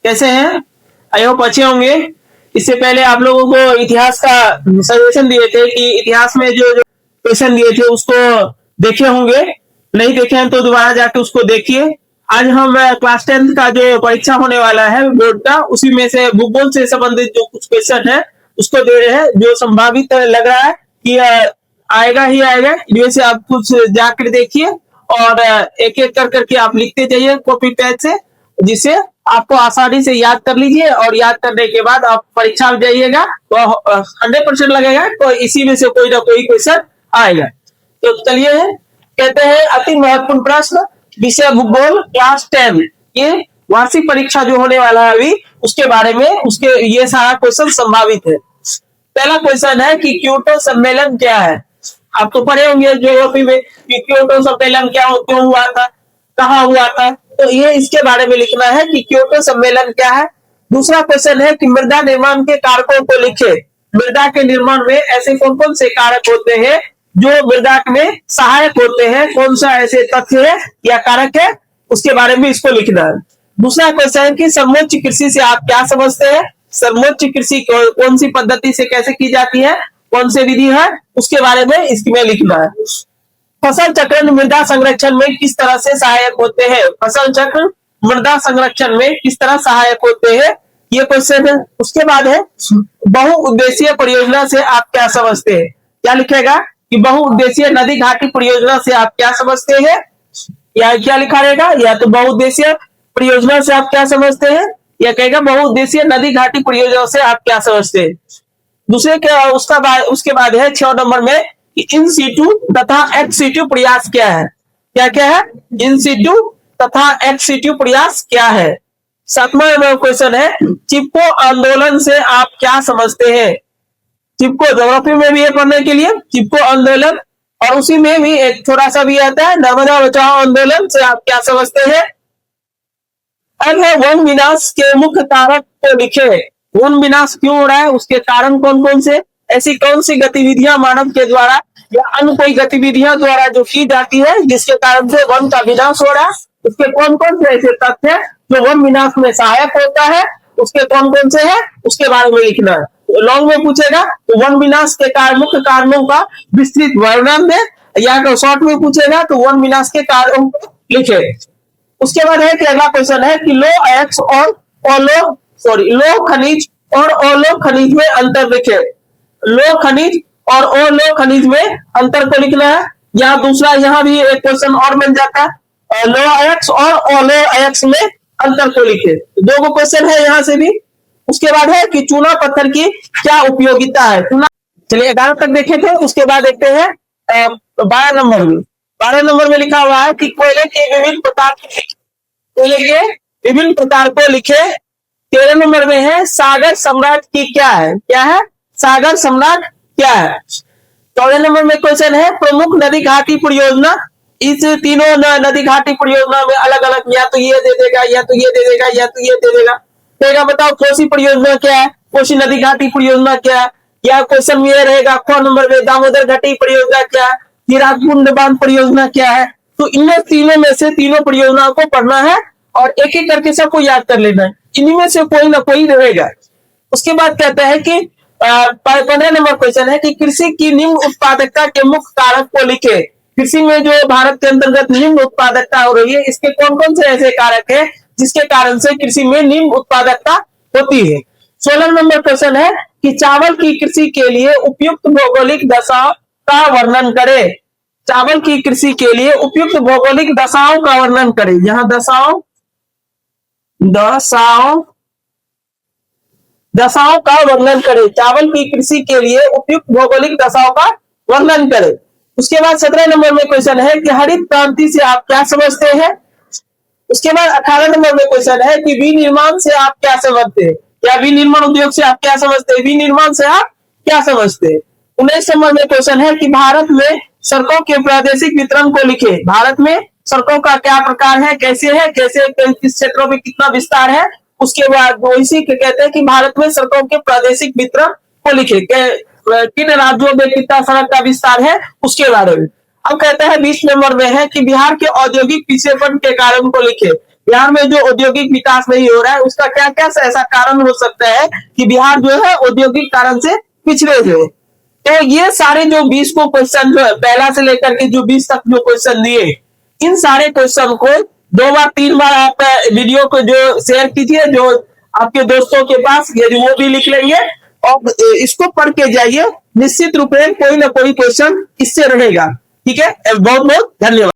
कैसे हैं? I hope अच्छे होंगे। इससे पहले आप लोगों को इतिहास का सजेशन दिए थे कि इतिहास में जो जो क्वेश्चन दिए थे उसको देखे होंगे, नहीं देखे हैं तो दोबारा जाके उसको देखिए। आज हम क्लास 10th का जो परीक्षा होने वाला है बोर्ड का, उसी में से भूगोल से संबंधित जो कुछ क्वेश्चन है उसको दे रहे हैं, जो संभावित लग रहा है कि आएगा ही आएगा। इनमें से आप कुछ जाकर देखिए और एक एक कर करके आप लिखते जाइए कॉपी पेज से, जिससे आपको आसानी से याद कर लीजिए और याद करने के बाद आप परीक्षा में जाइएगा तो 100% लगेगा, तो इसी में से कोई ना कोई क्वेश्चन आएगा। तो चलिए कहते हैं अति महत्वपूर्ण प्रश्न, विषय भूगोल क्लास 10, ये वार्षिक परीक्षा जो होने वाला है अभी, उसके बारे में उसके ये सारा क्वेश्चन संभावित है। पहला क्वेश्चन है कि क्योटो सम्मेलन क्या है। आप तो पढ़े होंगे ज्योग्राफी में कि क्योटो सम्मेलन क्या क्यों हुआ था, कहाँ हुआ था, तो ये इसके बारे में लिखना है कि क्योटो सम्मेलन क्या है। दूसरा क्वेश्चन है कि मृदा निर्माण के कारकों को लिखे। मृदा के निर्माण में ऐसे कौन कौन से कारक होते हैं जो मृदा में सहायक होते हैं, कौन सा ऐसे तथ्य है या कारक है, उसके बारे में इसको लिखना है। दूसरा क्वेश्चन है कि समोच्च कृषि से आप क्या समझते हैं। समोच्च कृषि कौन सी पद्धति से कैसे की जाती है, कौन से विधि है, उसके बारे में इसमें लिखना है। फसल चक्र मृदा संरक्षण में किस तरह से सहायक होते हैं। फसल चक्र मृदा संरक्षण में किस तरह सहायक होते हैं, ये क्वेश्चन है। उसके बाद है बहुउद्देशीय परियोजना से आप क्या समझते हैं। क्या लिखेगा कि बहुउद्देशीय नदी घाटी परियोजना से आप क्या समझते हैं, या क्या लिखा रहेगा, या तो बहुउद्देशीय परियोजना से आप क्या समझते हैं, या कहेगा बहुउद्देशीय नदी घाटी परियोजना से आप क्या समझते हैं। दूसरे क्या उसके बाद है 6 नंबर में कि इन सीटू तथा एक्स सीटू प्रयास क्या है। क्या क्या है, इन सीटू तथा एक्स सीटू प्रयास क्या है। 7वां नंबर क्वेश्चन है चिपको आंदोलन से आप क्या समझते हैं। चिपको ज्योग्राफी में भी है पढ़ने के लिए, चिपको आंदोलन, और उसी में भी एक थोड़ा सा भी आता है नर्मदा बचाओ आंदोलन से आप क्या समझते हैं। अब है वन विनाश के मुख्य कारक को लिखे। वन विनाश क्यों हो रहा है, उसके कारण कौन कौन से, ऐसी कौन सी गतिविधियां मानव के द्वारा या अन्य कोई गतिविधियां द्वारा जो की जाती है जिसके कारण से वन का विनाश हो रहा है, उसके कौन कौन से ऐसे तथ्य जो वन विनाश में सहायक होता है, उसके कौन कौन से है, उसके बारे में लिखना है। लॉन्ग में पूछेगा तो वन विनाश के कारण मुख्य कारणों का विस्तृत वर्णन दे, या शॉर्ट में पूछेगा तो वन विनाश के कारणों को लिखे। उसके बाद है कि अगला क्वेश्चन है कि लो खनिज और अलो खनिज में अंतर लिखे। लो खनिज और अलो खनिज में अंतर को लिखना है। यहाँ दूसरा यहाँ भी एक क्वेश्चन और बन जाता है, लो अयक्स और अलो अयक्स में अंतर को लिखे। दो क्वेश्चन है यहाँ से भी। उसके बाद है कि चूना पत्थर की क्या उपयोगिता है। चूना, चलिए 11 तक देखे थे। उसके बाद देखते हैं 12 नंबर में। 12 नंबर में लिखा हुआ है कि कोयले के विभिन्न प्रकार को लिखे। 13 नंबर में है सागर सम्राट की क्या है। क्या है, सागर सम्राट क्या है। 14 नंबर में क्वेश्चन है प्रमुख नदी घाटी परियोजना। इस तीनों नदी घाटी परियोजना में अलग अलग, या तो ये दे देगा, या तो ये दे देगा, या तो ये दे देगा। बताओ कोसी परियोजना क्या है, कोसी नदी घाटी परियोजना क्या है, या क्वेश्चन में रहेगा 4 नंबर में दामोदर घाटी परियोजना क्या है, हिराकुंड बांध परियोजना क्या है। तो इन तीनों में से तीनों परियोजनाओं को पढ़ना है और एक एक करके सबको याद कर लेना है। इनमें से कोई ना कोई रहेगा। उसके बाद कहता है कि 15 नंबर क्वेश्चन है कि कृषि की निम्न उत्पादकता के मुख्य कारक को लिखे। कृषि में जो भारत के अंतर्गत निम्न उत्पादकता हो रही है, इसके कौन कौन से ऐसे कारक है जिसके कारण से कृषि में निम्न उत्पादकता होती है। 16 नंबर क्वेश्चन है कि चावल की कृषि के लिए उपयुक्त भौगोलिक दशाओं का वर्णन करें। चावल की कृषि के लिए उपयुक्त भौगोलिक दशाओं का वर्णन करें। यहाँ दशाओं का वर्णन करें। चावल की कृषि के लिए उपयुक्त भौगोलिक दशाओं का वर्णन करें। उसके बाद 17 नंबर में क्वेश्चन है कि हरित क्रांति से आप क्या समझते हैं। उसके बाद 18 नंबर में क्वेश्चन है कि विनिर्माण से आप क्या समझते हैं, या विनिर्माण उद्योग से आप क्या समझते हैं, विनिर्माण से आप क्या समझते हैं। 19 नंबर में क्वेश्चन है कि भारत में सड़कों के प्रादेशिक वितरण को लिखे। भारत में सड़कों का क्या प्रकार है, कैसे है, कैसे किस क्षेत्रों में कितना विस्तार है। उसके बाद इसी कहते हैं कि भारत में सड़कों के प्रादेशिक वितरण को लिखे, किन राज्यों में कितना सड़क का विस्तार है उसके बारे में। अब कहता है 20 नंबर में है कि बिहार के औद्योगिक पिछड़ेपन के कारण को लिखे। बिहार में जो औद्योगिक विकास नहीं हो रहा है उसका क्या क्या ऐसा कारण हो सकता है कि बिहार जो है औद्योगिक कारण से पिछड़े हुए हैं। तो ये सारे जो 20 को क्वेश्चन जो है पहला से लेकर के जो 20 तक जो क्वेश्चन दिए, इन सारे क्वेश्चन को 2 बार 3 बार आप वीडियो को जो शेयर कीजिए, जो आपके दोस्तों के पास, यदि वो भी लिख लेंगे और इसको पढ़ के जाइए, निश्चित रूप में कोई ना कोई क्वेश्चन इससे रहेगा। ठीक है, बहुत बहुत धन्यवाद।